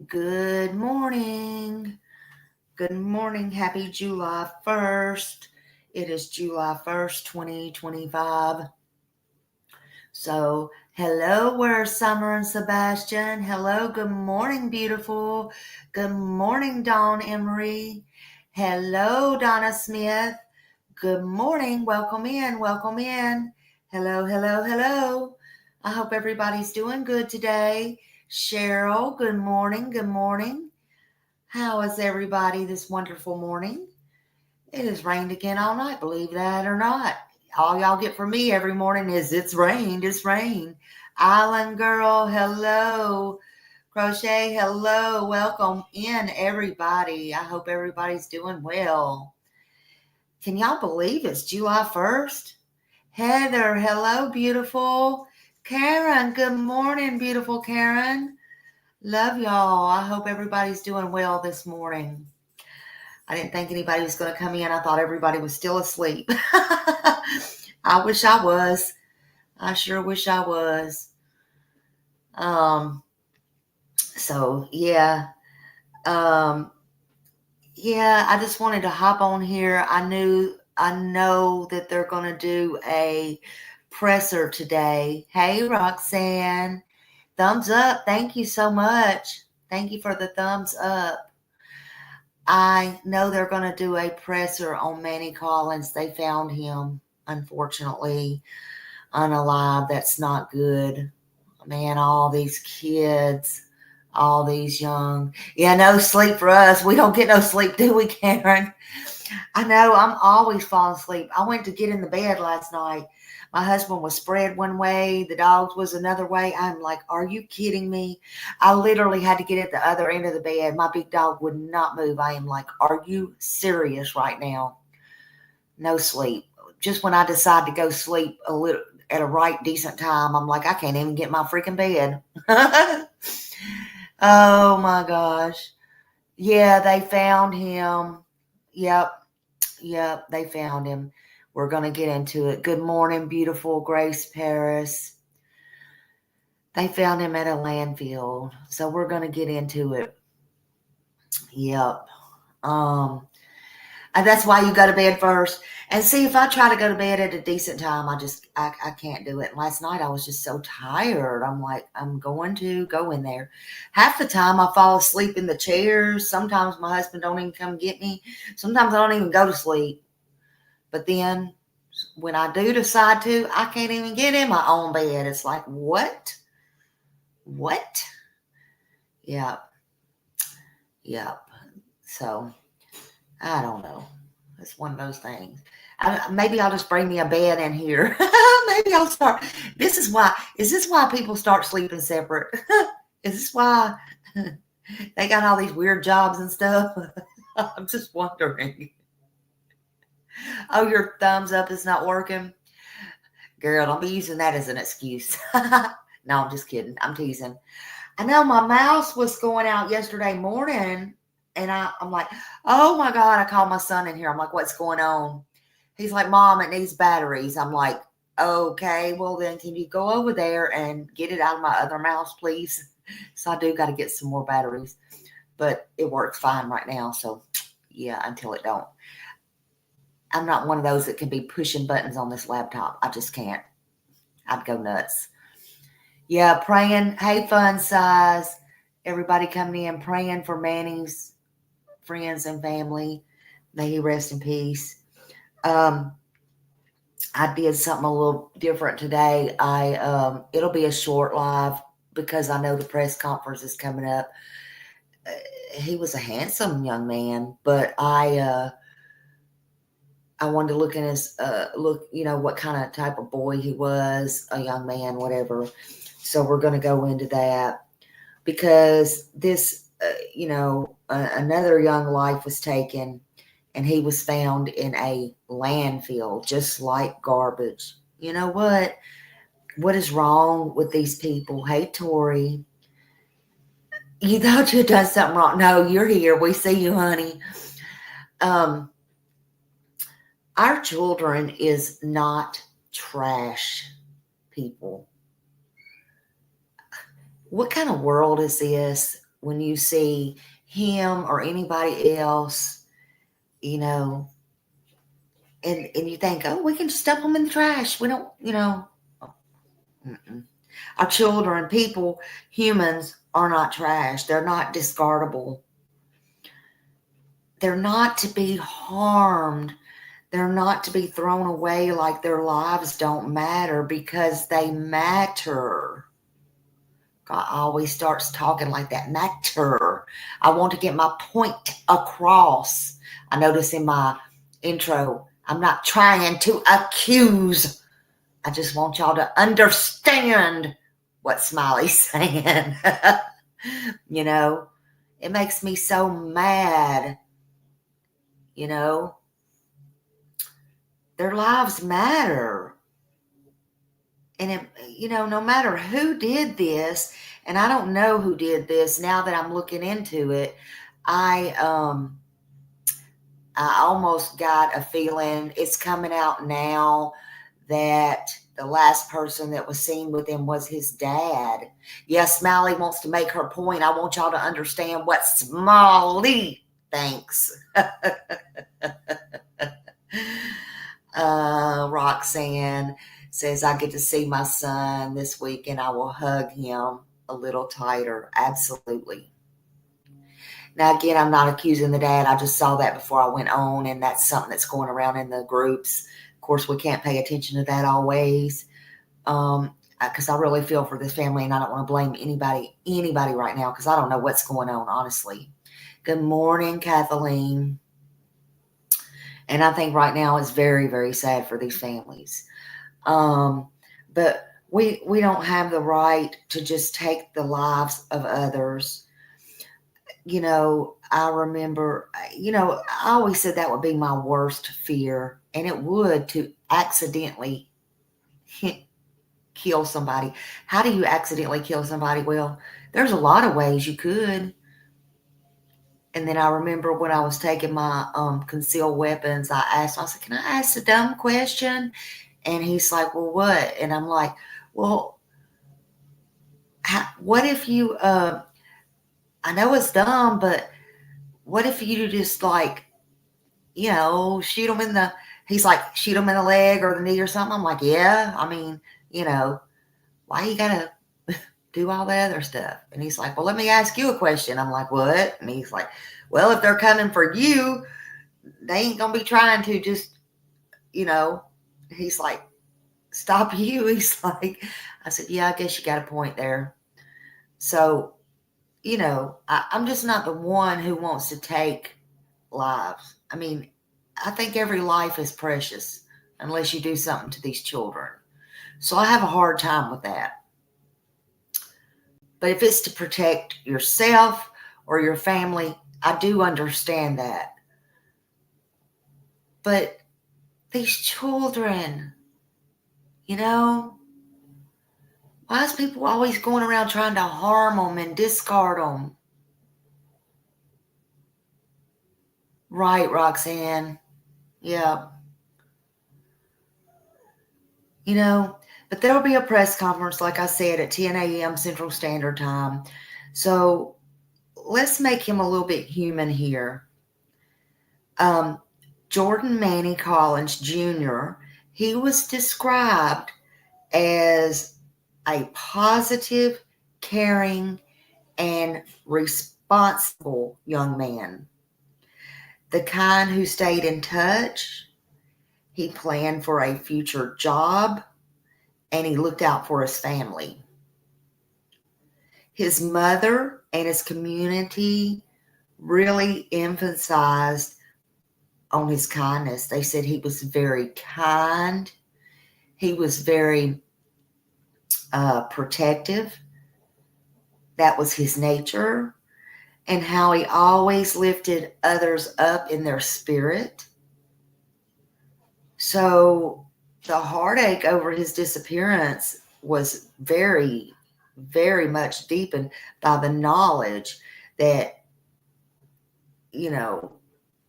Good morning. Good morning. Happy July 1st. It is July 1st, 2025. So, hello, where's Summer and Sebastian? Hello, good morning, beautiful. Good morning, Dawn Emery. Hello, Donna Smith. Good morning. Welcome in. Welcome in. Hello, hello, hello. I hope everybody's doing good today. Cheryl, good morning. Good morning. How is everybody this wonderful morning? It has rained again all night, believe that or not. All y'all get from me every morning is it's rained, it's rained. Island girl, hello. Crochet, hello. Welcome in, everybody. I hope everybody's doing well. Can y'all believe it's July 1st? Heather, hello, beautiful. Karen, good morning, beautiful Karen. Love y'all. I hope everybody's doing well this morning. I didn't think anybody was going to come in. I thought everybody was still asleep. I wish I was. I sure wish I was. Um, so yeah. Um, yeah, I just wanted to hop on here. I know that they're going to do a presser today. Hey, Roxanne. Thumbs up. Thank you so much. Thank you for the thumbs up. I know they're going to do a presser on Manny Collins. They found him, unfortunately, unalive. That's not good. Man, all these kids, all these young. Yeah, no sleep for us. We don't get no sleep, do we, Karen? I know, I'm always falling asleep. I went to get in the bed last night. My husband was spread one way, the dogs was another way. I'm like, are you kidding me? I literally had to get at the other end of the bed. My big dog would not move. I am like, are you serious right now? No sleep. Just when I decide to go sleep a little at a right decent time, I'm like, I can't even get my freaking bed. Oh my gosh. Yeah, they found him. Yep. Yep, they found him. We're going to get into it. Good morning, beautiful Grace Paris. They found him at a landfill. So we're going to get into it. Yep. Um, and that's why you go to bed first. And see, if I try to go to bed at a decent time, I can't do it. And last night I was just so tired. I'm like, I'm going to go in there. Half the time I fall asleep in the chairs. Sometimes my husband don't even come get me. Sometimes I don't even go to sleep. But then when I do decide to, I can't even get in my own bed. It's like, what? What? Yep. Yep. So I don't know. It's one of those things. Maybe I'll just bring me a bed in here. Maybe I'll start. This is why. Is this why people start sleeping separate? Is this why they got all these weird jobs and stuff? I'm just wondering. Oh, your thumbs up is not working? Girl, don't be using that as an excuse. No, I'm just kidding. I'm teasing. I know my mouse was going out yesterday morning, and I'm like, oh my God. I called my son in here. I'm like, what's going on? He's like, Mom, it needs batteries. I'm like, okay, well then can you go over there and get it out of my other mouse, please? So I do got to get some more batteries, but it works fine right now. So yeah, until it don't. I'm not one of those that can be pushing buttons on this laptop. I just can't. I'd go nuts. Yeah, praying. Hey, fun size. Everybody coming in, praying for Manny's friends and family. May he rest in peace. Um, I did something a little different today. It'll be a short live because I know the press conference is coming up. He was a handsome young man, but I wanted to look in his look, what kind of type of boy he was, a young man, whatever. So we're going to go into that because this, another young life was taken, and he was found in a landfill, just like garbage. You know what? What is wrong with these people? Hey, Tori, you thought you had done something wrong. No, you're here. We see you, honey. Our children is not trash people. What kind of world is this when you see him or anybody else, you know, and you think, oh, we can just dump them in the trash. We don't, our children, people, humans are not trash. They're not discardable. They're not to be harmed. They're not to be thrown away like their lives don't matter, because they matter. God always starts talking like that. Matter. I want to get my point across. I notice in my intro, I'm not trying to accuse. I just want y'all to understand what Smiley's saying. You know, it makes me so mad. You know, their lives matter. And, no matter who did this, and I don't know who did this now that I'm looking into it, I almost got a feeling it's coming out now that the last person that was seen with him was his dad. Yes, Smiley wants to make her point. I want y'all to understand what Smiley thinks. Roxanne says, I get to see my son this week and I will hug him a little tighter. Absolutely. Now, again, I'm not accusing the dad. I just saw that before I went on, and that's something that's going around in the groups. Of course, we can't pay attention to that always, because I really feel for this family, and I don't want to blame anybody right now, because I don't know what's going on, honestly. Good morning, Kathleen. And I think right now it's very, very sad for these families. But we don't have the right to just take the lives of others. I remember, I always said that would be my worst fear, and it would, to accidentally kill somebody. How do you accidentally kill somebody? Well, there's a lot of ways you could. And then I remember when I was taking my concealed weapons, I said, can I ask a dumb question? And he's like, well, what? And I'm like, well, what if you, I know it's dumb, but what if you just shoot him in the, he's like, shoot him in the leg or the knee or something? I'm like, yeah, I mean, why you gotta do all that other stuff? And he's like, well, let me ask you a question. I'm like, what? And he's like, well, if they're coming for you, they ain't gonna be trying to just, he's like, stop you. He's like, I said, yeah, I guess you got a point there. So, I'm just not the one who wants to take lives. I mean, I think every life is precious unless you do something to these children. So I have a hard time with that. But if it's to protect yourself or your family, I do understand that. But these children, why is people always going around trying to harm them and discard them? Right, Roxanne. Yeah. But there will be a press conference, like I said, at 10 a.m. Central Standard Time. So let's make him a little bit human here. Jordan Manny Collins Jr., he was described as a positive, caring, and responsible young man. The kind who stayed in touch. He planned for a future job, and he looked out for his family. His mother and his community really emphasized on his kindness. They said he was very kind. He was very protective. That was his nature. And how he always lifted others up in their spirit. So the heartache over his disappearance was very, very much deepened by the knowledge that,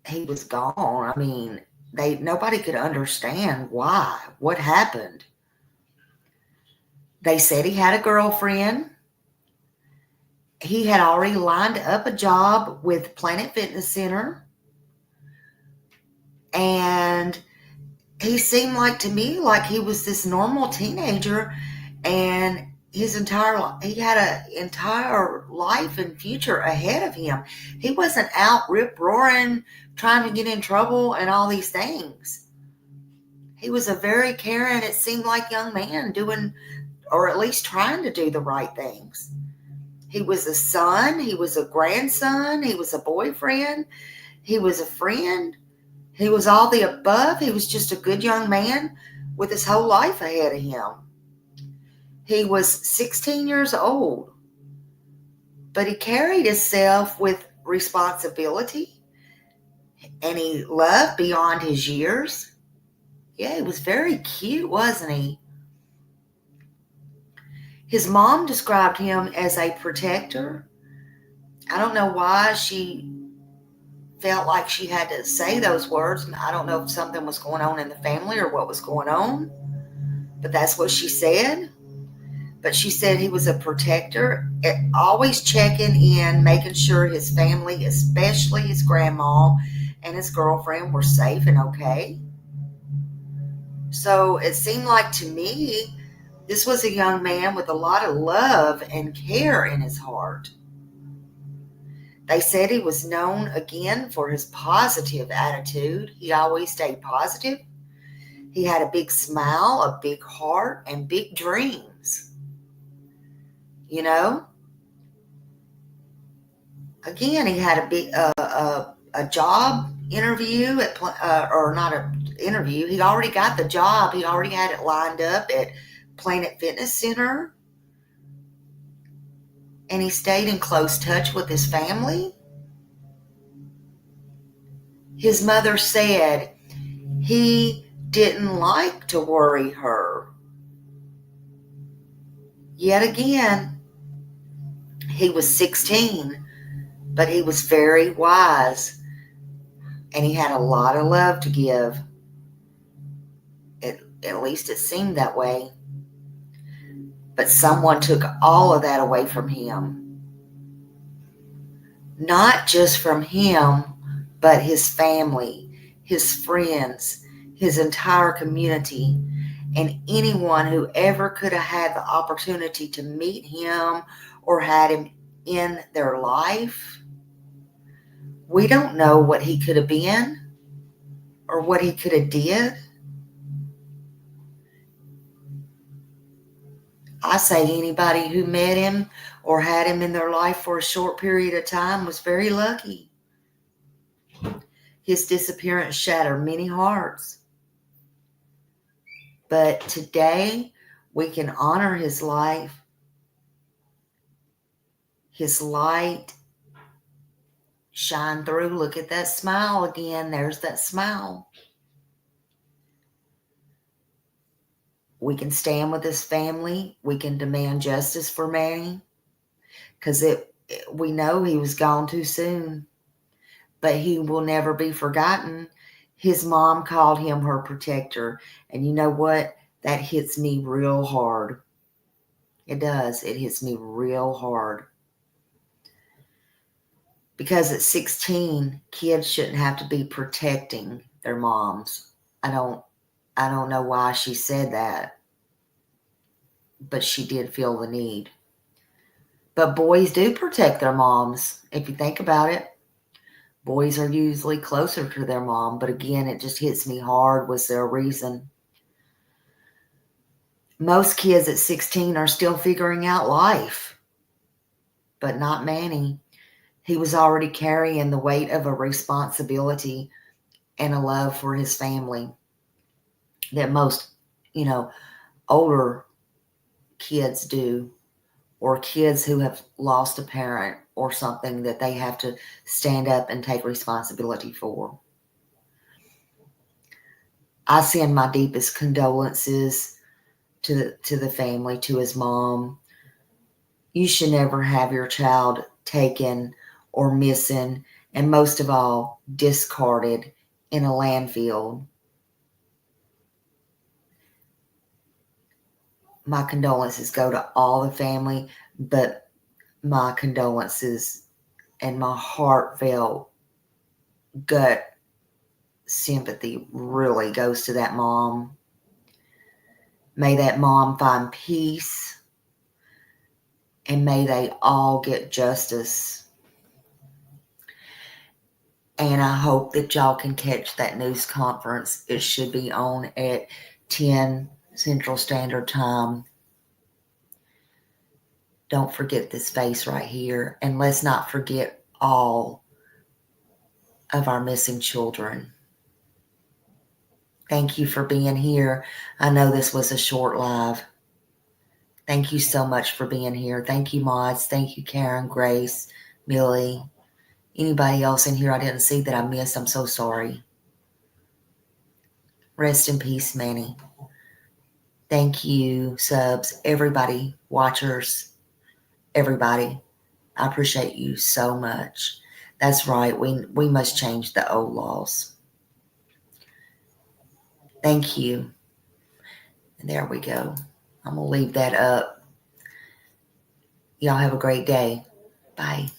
he was gone. I mean, nobody could understand why, what happened. They said he had a girlfriend, He had already lined up a job with Planet Fitness Center, and he seemed like to me like he was this normal teenager, and he had an entire life and future ahead of him. He wasn't out rip roaring trying to get in trouble and all these things. He was a very caring, it seemed like, young man doing, or at least trying to do, the right things. He was a son, he was a grandson, he was a boyfriend, he was a friend, he was all the above. He was just a good young man with his whole life ahead of him. He was 16 years old, but he carried himself with responsibility, and he loved beyond his years. Yeah, he was very cute, wasn't he? His mom described him as a protector. I don't know why she felt like she had to say those words. I don't know if something was going on in the family or what was going on, but that's what she said. But she said he was a protector, always checking in, making sure his family, especially his grandma and his girlfriend, were safe and okay. So it seemed like to me, this was a young man with a lot of love and care in his heart. They said he was known again for his positive attitude. He always stayed positive. He had a big smile, a big heart, and big dreams. You know, again, he had a job interview or not an interview. He already got the job. He already had it lined up at Planet Fitness Center, and he stayed in close touch with his family. His mother said he didn't like to worry her. Yet again, he was 16, but he was very wise, and he had a lot of love to give. At least it seemed that way. But someone took all of that away from him. Not just from him, but his family, his friends, his entire community, and anyone who ever could have had the opportunity to meet him or had him in their life. We don't know what he could have been or what he could have did. I say anybody who met him or had him in their life for a short period of time was very lucky. His disappearance shattered many hearts. But today, we can honor his life, his light shine through. Look at that smile again. There's that smile. We can stand with his family. We can demand justice for Manny, because we know he was gone too soon. But he will never be forgotten. His mom called him her protector. And you know what? That hits me real hard. It does. It hits me real hard. Because at 16, kids shouldn't have to be protecting their moms. I don't know why she said that, but she did feel the need. But boys do protect their moms, if you think about it. Boys are usually closer to their mom, but again, it just hits me hard. Was there a reason? Most kids at 16 are still figuring out life, but not Manny. He was already carrying the weight of a responsibility and a love for his family that most, older kids do, or kids who have lost a parent or something that they have to stand up and take responsibility for. I send my deepest condolences to the family, to his mom. You should never have your child taken or missing, and most of all, discarded in a landfill. My condolences go to all the family, but my condolences and my heartfelt gut sympathy really goes to that mom. May that mom find peace, and may they all get justice. And I hope that y'all can catch that news conference. It should be on at 10 Central Standard Time. Don't forget this face right here. And let's not forget all of our missing children. Thank you for being here. I know this was a short live. Thank you so much for being here. Thank you, mods. Thank you, Karen, Grace, Millie. Anybody else in here I didn't see that I missed, I'm so sorry. Rest in peace, Manny. Thank you, subs, everybody, watchers, everybody. I appreciate you so much. That's right. We must change the old laws. Thank you. And there we go. I'm going to leave that up. Y'all have a great day. Bye.